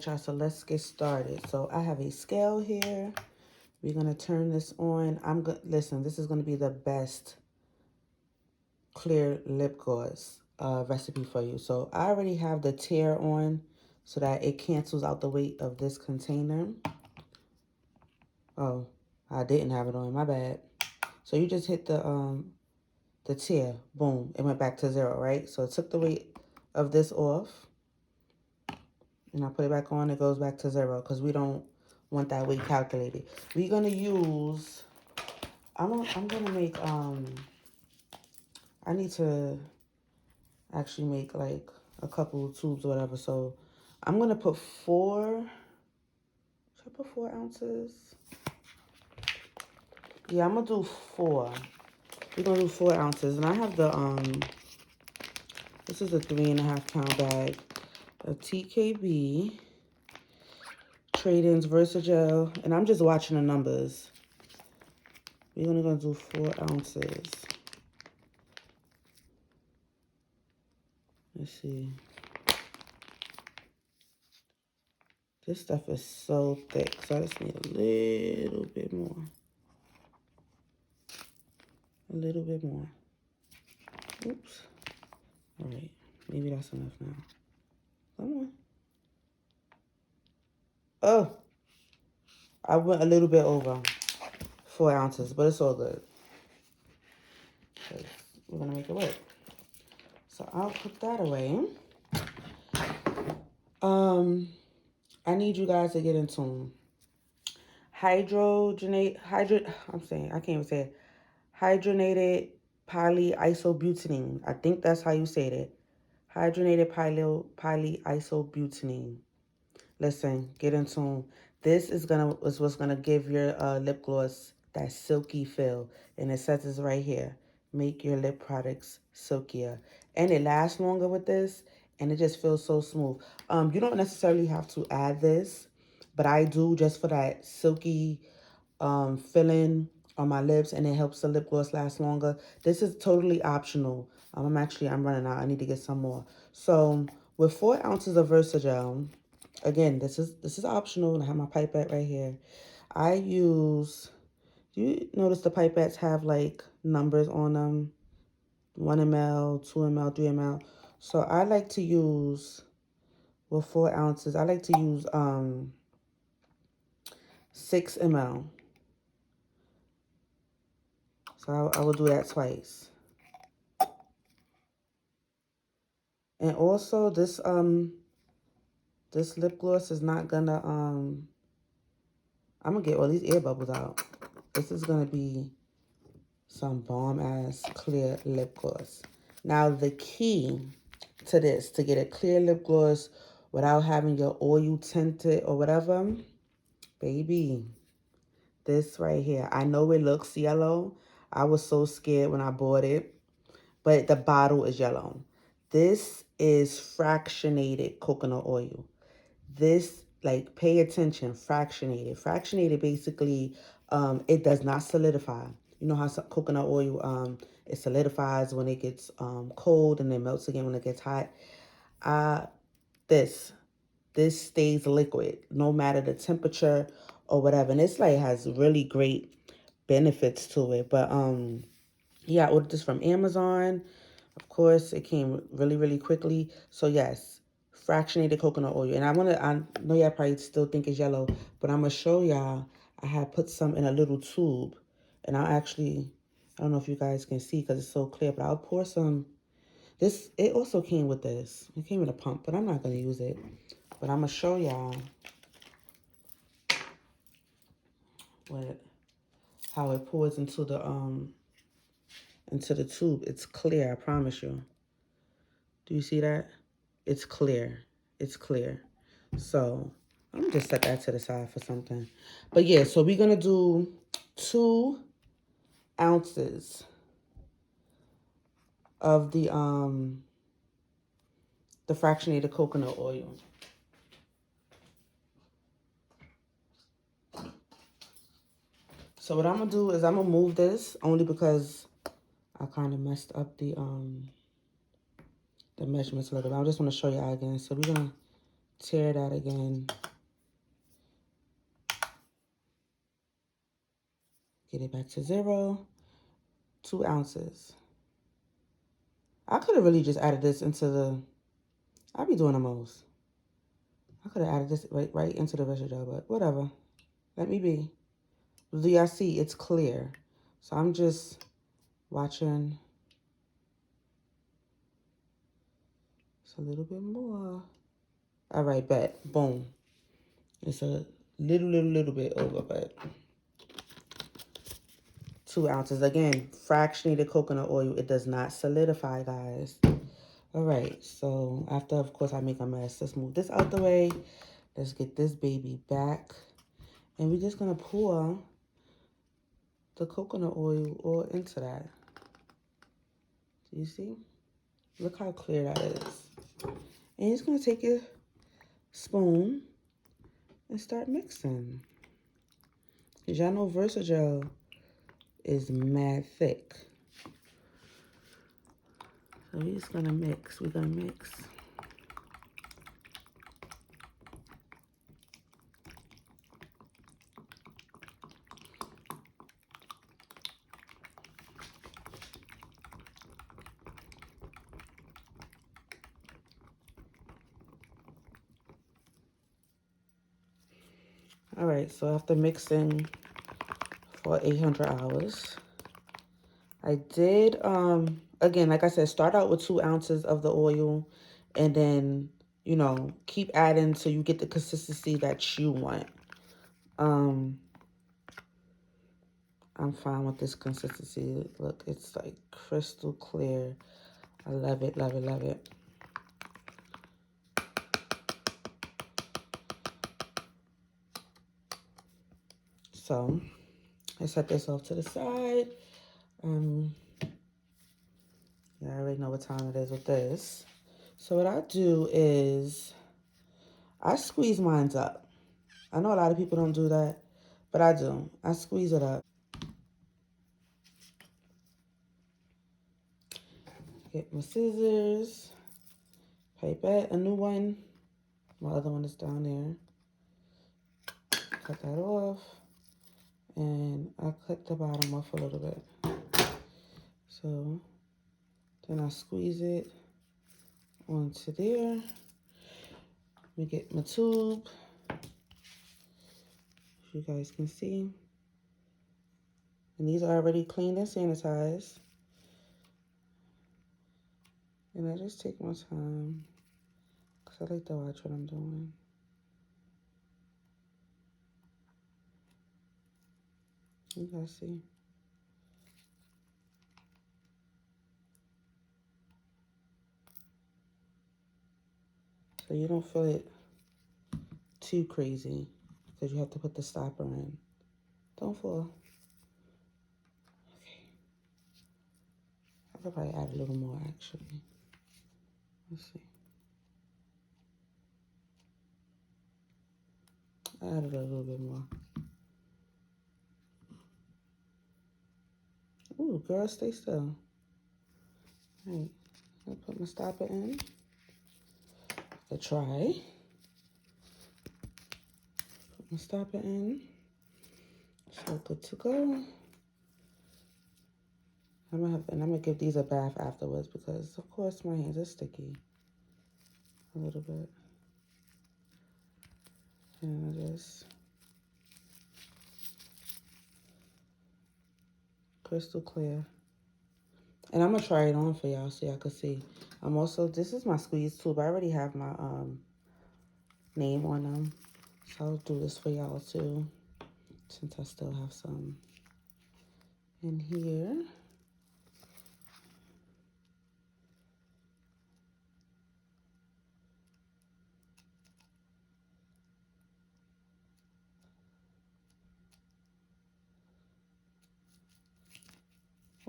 right, y'all, so let's get started. So I have a scale here. We're going to turn this on. Listen, this is going to be the best clear lip gloss recipe for you. So I already have the tear on so that it cancels out the weight of this container. Oh, I didn't have it on, my bad. So you just hit the tear, boom, it went back to 0, right? So it took the weight of this off. And I put it back on, it goes back to 0 because we don't want that weight calculated. We're going to use, I'm going to make, I need to actually make like a couple tubes or whatever. So I'm going to put 4, should I put 4 ounces? Yeah, I'm going to do 4. We're going to do 4 ounces. And I have the, this is a 3.5 pound bag of TKB. Trade-ins, Versagel, and I'm just watching the numbers. We're only going to do 4 ounces. Let's see. This stuff is so thick, so I just need a little bit more. A little bit more. Oops. All right. Maybe that's enough now. Come on. Oh. I went a little bit over 4 ounces, but it's all good. We're going to make it work. So I'll put that away. I need you guys to get in tune. Hydrogenated polyisobutene. I think that's how you say it. Hydrogenated polyisobutene. Listen, get in tune. This is what's gonna give your lip gloss that silky feel, and it says this right here. Make your lip products silkier, and it lasts longer with this, and it just feels so smooth. You don't necessarily have to add this, but I do just for that silky filling on my lips, and it helps the lip gloss last longer. This is totally optional. I'm running out. I need to get some more. So with 4 ounces of Versagel, again, this is optional. I have my pipette right here. I use, do you notice the pipettes have like numbers on them? 1 ml, 2 ml, 3 ml. So I like to use, with 4 ounces, I like to use 6 ml. So I will do that twice. And also this lip gloss is not gonna I'm gonna get all these air bubbles out. This is gonna be some bomb ass clear lip gloss. Now the key to this, to get a clear lip gloss without having your oil tinted or whatever, baby, this right here. I know it looks yellow. I was so scared when I bought it, but the bottle is yellow. This is fractionated coconut oil. This, like, pay attention, fractionated. Fractionated basically, it does not solidify. You know how coconut oil, it solidifies when it gets cold and then melts again when it gets hot. This stays liquid no matter the temperature or whatever. And it's like has really great benefits to it. But yeah, I ordered this from Amazon. Of course, it came really, really quickly. So yes, fractionated coconut oil. And I know y'all probably still think it's yellow, but I'm gonna show y'all. I had put some in a little tube, and I don't know if you guys can see because it's so clear, but I'll pour some. It also came with this. It came with a pump, but I'm not gonna use it. But I'm gonna show y'all how it pours into the tube. It's clear, I promise you. Do you see that? It's clear. It's clear. So I'm gonna just set that to the side for something. But yeah, so we're gonna do 2 ounces of the fractionated coconut oil. So what I'm gonna do is I'm gonna move this only because I kind of messed up the measurements a little bit. I just want to show y'all again. So we're gonna tear that again. Get it back to 0. 2 ounces. I could have really just added this into the, I'll be doing the most. I could have added this right into the rest of it, but whatever. Let me be. Do y'all see? It's clear. So I'm just watching. It's a little bit more. All right, bet. Boom. It's a little bit over, but 2 ounces. Again, fractionated coconut oil. It does not solidify, guys. All right, so after, of course, I make a mess, let's move this out the way. Let's get this baby back. And we're just going to pour the coconut oil all into that. Do you see? Look how clear that is. And you're just going to take your spoon and start mixing. Because y'all know Versagel is mad thick. So we're just going to mix. We're going to mix. All right, so after mixing for 800 hours, I did, again, like I said, start out with 2 ounces of the oil and then, you know, keep adding so you get the consistency that you want. I'm fine with this consistency. Look, it's like crystal clear. I love it, love it, love it. So I set this off to the side. Yeah, I already know what time it is with this. So what I do is I squeeze mine up. I know a lot of people don't do that, but I do. I squeeze it up. Get my scissors, pipette, a new one. My other one is down there. Cut that off. And I cut the bottom off a little bit. So then I squeeze it onto there. Let me get my tube. If you guys can see. And these are already cleaned and sanitized. And I just take my time because I like to watch what I'm doing. You guys see? So you don't feel it too crazy because you have to put the stopper in. Don't fall. Okay. I could probably add a little more actually. Let's see. I added a little bit more. Ooh, girl, stay still. All right. I'll put my stopper in. A try. Put my stopper in. So good to go. I'm gonna give these a bath afterwards because of course my hands are sticky. A little bit. And I just crystal clear. And I'm gonna try it on for y'all so y'all can see. I'm also, this is my squeeze tube. I already have my name on them. So I'll do this for y'all too, since I still have some in here.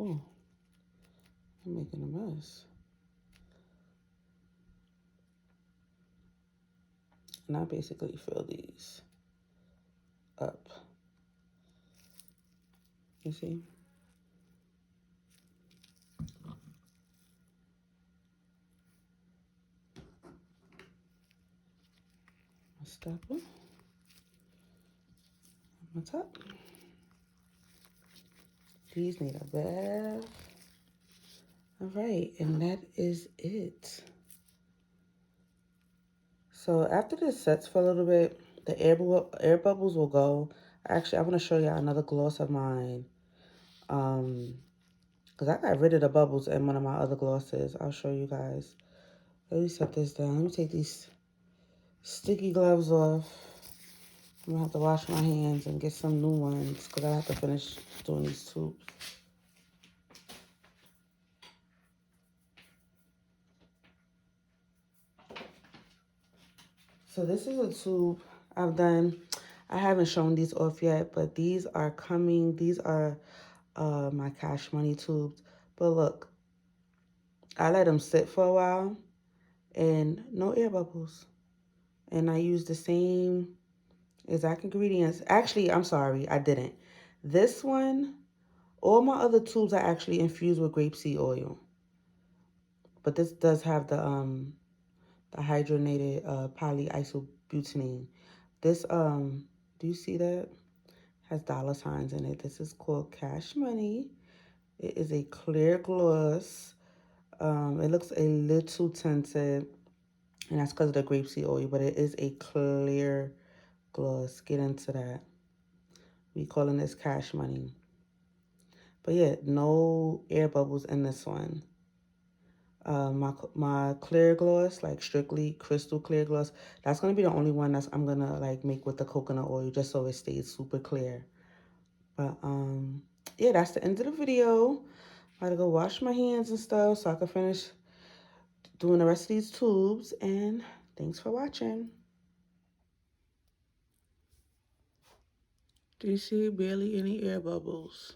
Oh, I'm making a mess. And I basically fill these up. You see? stopper on top. These need a bath. All right, and that is it. So after this sets for a little bit, the air bubbles will go. Actually, I want to show you another gloss of mine. Because I got rid of the bubbles in one of my other glosses. I'll show you guys. Let me set this down. Let me take these sticky gloves off. I'm going to have to wash my hands and get some new ones because I have to finish doing these tubes. So this is a tube I've done. I haven't shown these off yet, but these are coming. These are my Cash Money tubes. But look, I let them sit for a while and no air bubbles. And I use the same exact ingredients. Actually, I'm sorry, I didn't. This one, all my other tubes are actually infused with grapeseed oil. But this does have the hydrogenated polyisobutene. This do you see that? Has dollar signs in it. This is called Cash Money. It is a clear gloss. It looks a little tinted, and that's because of the grapeseed oil, but it is a clear gloss. Get into that. We calling this Cash Money. But yeah, no air bubbles in this one. My clear gloss, like strictly crystal clear gloss, that's gonna be the only one I'm gonna like make with the coconut oil, just so it stays super clear. But yeah, that's the end of the video. I gotta go wash my hands and stuff so I can finish doing the rest of these tubes. And thanks for watching. Do you see barely any air bubbles?